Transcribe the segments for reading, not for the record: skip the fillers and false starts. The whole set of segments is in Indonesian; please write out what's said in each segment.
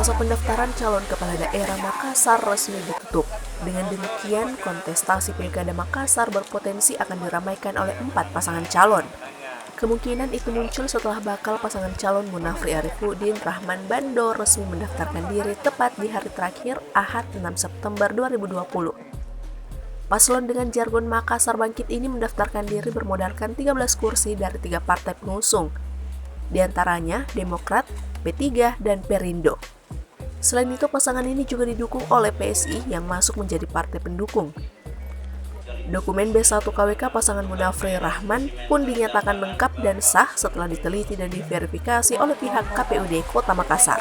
Masa pendaftaran calon kepala daerah Makassar resmi ditutup. Dengan demikian, kontestasi Pilkada Makassar berpotensi akan diramaikan oleh 4 pasangan calon. Kemungkinan itu muncul setelah bakal pasangan calon Munafri Arifuddin Rahman Bando resmi mendaftarkan diri tepat di hari terakhir Ahad 6 September 2020. Paslon dengan jargon Makassar Bangkit ini mendaftarkan diri bermodalkan 13 kursi dari 3 partai pengusung, di antaranya Demokrat, P3, dan Perindo. Selain itu, pasangan ini juga didukung oleh PSI yang masuk menjadi partai pendukung. Dokumen B1 KWK pasangan Munafri Rahman pun dinyatakan lengkap dan sah setelah diteliti dan diverifikasi oleh pihak KPUD Kota Makassar.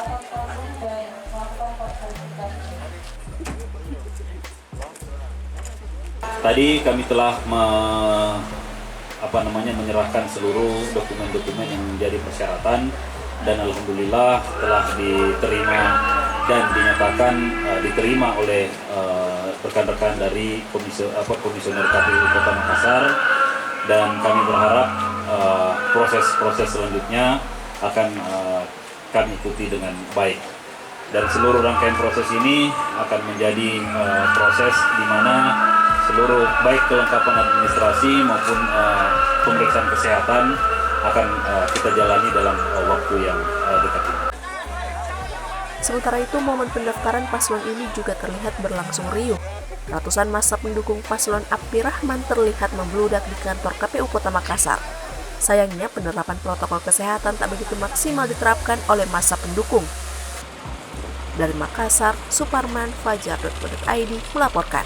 Tadi kami telah menyerahkan seluruh dokumen-dokumen yang menjadi persyaratan dan alhamdulillah telah diterima dan dinyatakan diterima oleh rekan-rekan dari komisioner KPU Kota Makassar, dan kami berharap proses-proses selanjutnya akan kami ikuti dengan baik. Dan seluruh rangkaian proses ini akan menjadi proses di mana seluruh baik kelengkapan administrasi maupun pemeriksaan kesehatan akan kita jalani dalam waktu yang dekat ini. Sementara itu, momen pendaftaran paslon ini juga terlihat berlangsung riuh. Ratusan massa pendukung paslon Apri Rahman terlihat membludak di kantor KPU Kota Makassar. Sayangnya, penerapan protokol kesehatan tak begitu maksimal diterapkan oleh massa pendukung. Dari Makassar, Suparman, Fajar.id melaporkan.